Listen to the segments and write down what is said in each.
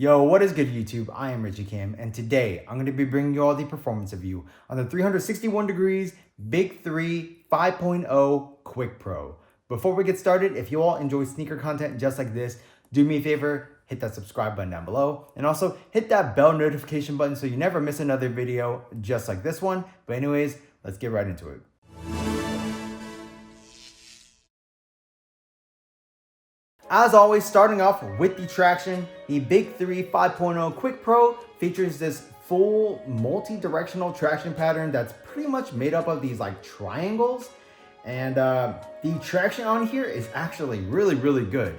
Yo, what is good YouTube? I am Richie Kim, and today I'm going to be bringing you all the performance review on the 361 degrees Big 3 5.0 Quick Pro. Before we get started, if you all enjoy sneaker content just like this, do me a favor, hit that subscribe button down below, and also hit that bell notification button so you never miss another video just like this one. But anyways, let's get right into it. As always, starting off with the traction, the Big 3 5.0 Quick Pro features this full multi-directional traction pattern that's pretty much made up of these like triangles. And the traction on here is actually really good.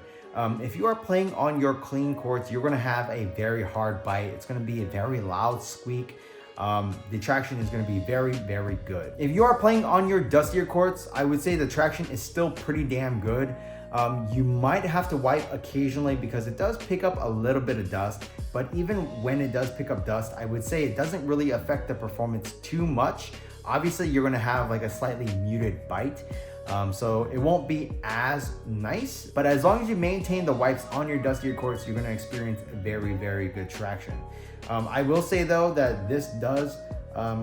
If you are playing on your clean courts, you're gonna have a very hard bite. It's gonna be a very loud squeak. The traction is going to be very good. If you are playing on your dustier courts, I would say the traction is still pretty damn good. You might have to wipe occasionally because it does pick up a little bit of dust, but even when it does pick up dust, I would say it doesn't really affect the performance too much. Obviously, you're going to have like a slightly muted bite. So it won't be as nice, but as long as you maintain the wipes on your dustier courts, you're going to experience very good traction. I will say though that this does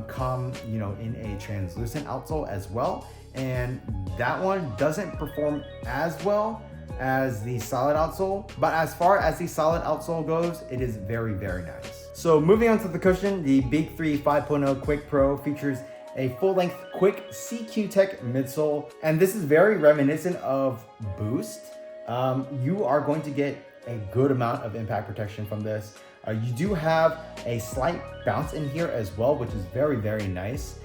come, in a translucent outsole as well, and that one doesn't perform as well as the solid outsole. But as far as the solid outsole goes, it is very nice. So moving on to the cushion, the Big 3 5.0 Quick Pro features a full-length quick CQ Tech midsole, and this is very reminiscent of Boost. You are going to get a good amount of impact protection from this. You do have a slight bounce in here as well, which is very nice.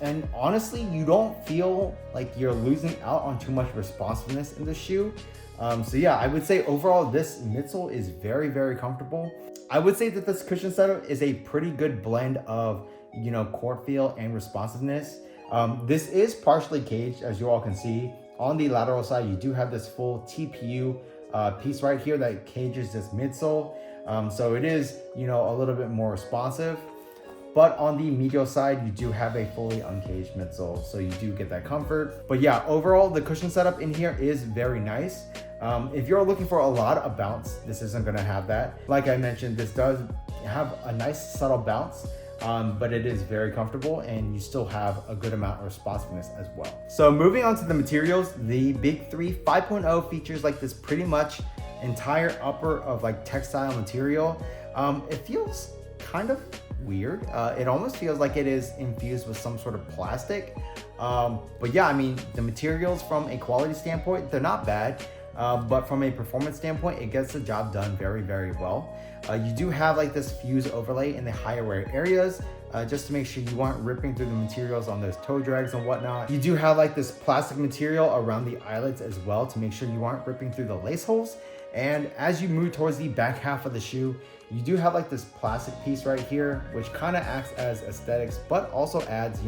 And honestly, you don't feel like you're losing out on too much responsiveness in the shoe. So yeah, I would say overall this midsole is very comfortable. I would say that this cushion setup is a pretty good blend of court feel and responsiveness. This is partially caged, as you all can see. On the lateral side, you do have this full TPU piece right here that cages this midsole. So it is, a little bit more responsive. But on the medial side, you do have a fully uncaged midsole, so you do get that comfort. But yeah, overall, the cushion setup in here is very nice. If you're looking for a lot of bounce, this isn't gonna have that. Like I mentioned, this does have a nice subtle bounce, but it is very comfortable and you still have a good amount of responsiveness as well. So moving on to the materials, the Big 3 5.0 features like this pretty much entire upper of like textile material. It feels kind of weird. It almost feels like it is infused with some sort of plastic. But yeah, I mean, the materials from a quality standpoint, they're not bad. But from a performance standpoint, it gets the job done very well. You do have like this fuse overlay in the higher wear areas, just to make sure you aren't ripping through the materials on those toe drags and whatnot. You do have like this plastic material around the eyelets as well to make sure you aren't ripping through the lace holes. And as you move towards the back half of the shoe, you do have like this plastic piece right here, which kind of acts as aesthetics, but also adds,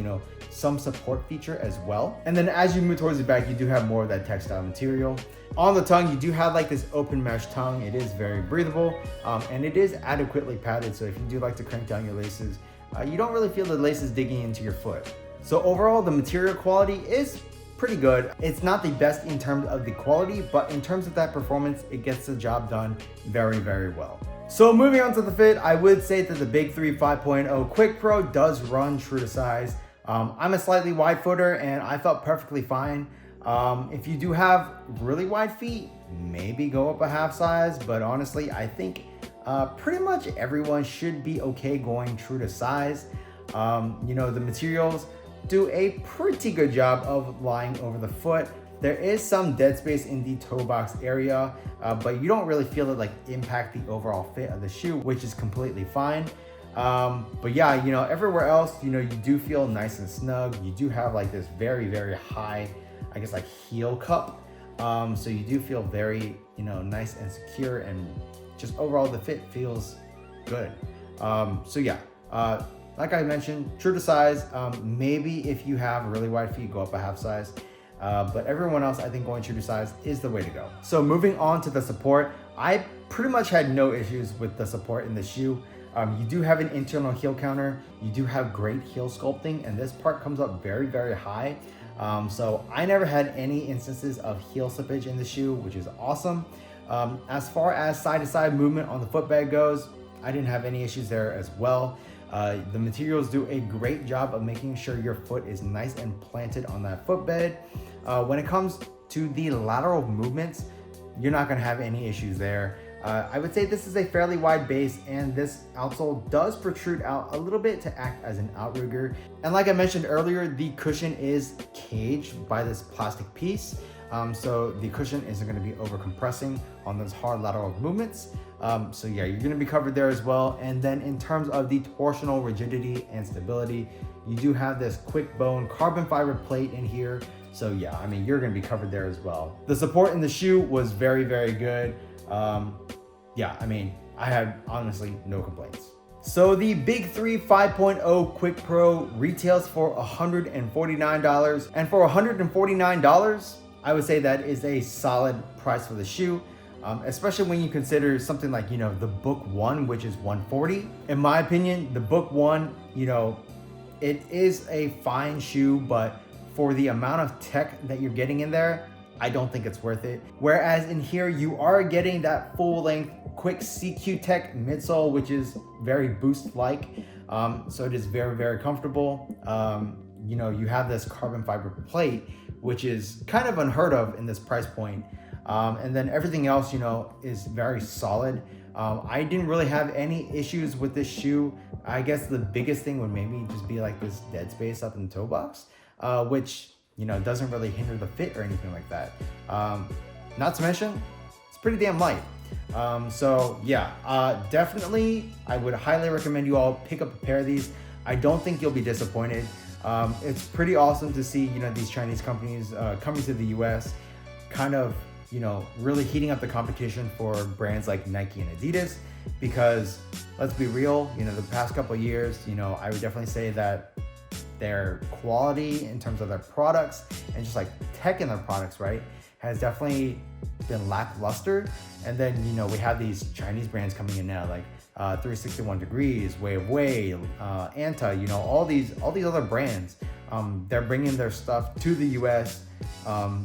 some support feature as well. And then as you move towards the back, you do have more of that textile material. On the tongue, you do have like this open mesh tongue. It is very breathable, and it is adequately padded. So if you do like to crank down your laces, you don't really feel the laces digging into your foot. So overall, the material quality is pretty good. It's not the best in terms of the quality, but in terms of that performance, it gets the job done very well. So moving on to the fit, I would say that the Big 3 5.0 Quick Pro does run true to size. I'm a slightly wide footer and I felt perfectly fine. If you do have really wide feet, maybe go up a half size, but honestly, I think pretty much everyone should be okay going true to size. The materials do a pretty good job of lying over the foot. There is some dead space in the toe box area, but you don't really feel it like impact the overall fit of the shoe, which is completely fine. But yeah, everywhere else, you do feel nice and snug. You do have like this very high, I guess like heel cup. So you do feel very, nice and secure, and just overall the fit feels good. So yeah, like I mentioned, true to size. Maybe if you have really wide feet, go up a half size. But everyone else, I think going true to size is the way to go. So moving on to the support, I pretty much had no issues with the support in the shoe. You do have an internal heel counter. You do have great heel sculpting, and this part comes up very high. So I never had any instances of heel slippage in the shoe, which is awesome. As far as side-to-side movement on the footbed goes, I didn't have any issues there as well. The materials do a great job of making sure your foot is nice and planted on that footbed. When it comes to the lateral movements, you're not going to have any issues there. I would say this is a fairly wide base, and this outsole does protrude out a little bit to act as an outrigger. And like I mentioned earlier, the cushion is caged by this plastic piece. So the cushion isn't going to be over compressing on those hard lateral movements. So yeah, you're going to be covered there as well. And then in terms of the torsional rigidity and stability, you do have this quick bone carbon fiber plate in here. So yeah, I mean, you're going to be covered there as well. The support in the shoe was very, very good. Yeah, I mean, I had honestly no complaints. So the Big 3 5.0 Quick Pro retails for $149. And for $149, I would say that is a solid price for the shoe. Especially when you consider something like, the Book 1, which is $140. In my opinion, the Book 1, it is a fine shoe, but for the amount of tech that you're getting in there, I don't think it's worth it. Whereas in here, you are getting that full length quick CQ Tech midsole, which is very Boost-like. So it is very, very comfortable. You have this carbon fiber plate, which is kind of unheard of in this price point. And then everything else, is very solid. I didn't really have any issues with this shoe. I guess the biggest thing would maybe just be like this dead space up in the toe box, which, doesn't really hinder the fit or anything like that. Not to mention, it's pretty damn light. So yeah, definitely, I would highly recommend you all pick up a pair of these. I don't think you'll be disappointed. It's pretty awesome to see, these Chinese companies coming to the US, kind of, really heating up the competition for brands like Nike and Adidas, because let's be real, the past couple of years, I would definitely say that their quality in terms of their products and just like tech in their products, right, has definitely been lackluster. And then, we have these Chinese brands coming in now, like 361 Degrees, Way of Way, Anta, all these other brands. They're bringing their stuff to the US.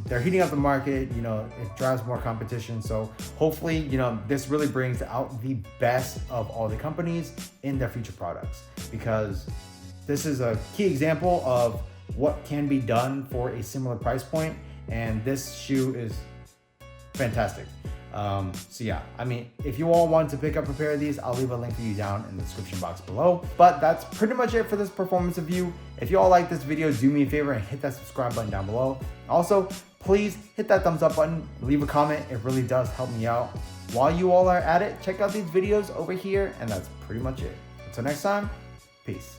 They're heating up the market, it drives more competition. So hopefully, this really brings out the best of all the companies in their future products, because this is a key example of what can be done for a similar price point. And this shoe is fantastic. So yeah, I mean, if you all want to pick up a pair of these, I'll leave a link for you down in the description box below. But that's pretty much it for this performance review. If you all like this video, do me a favor and hit that subscribe button down below. Also, please hit that thumbs up button, leave a comment. It really does help me out. While you all are at it, check out these videos over here, and that's pretty much it. Until next time, peace.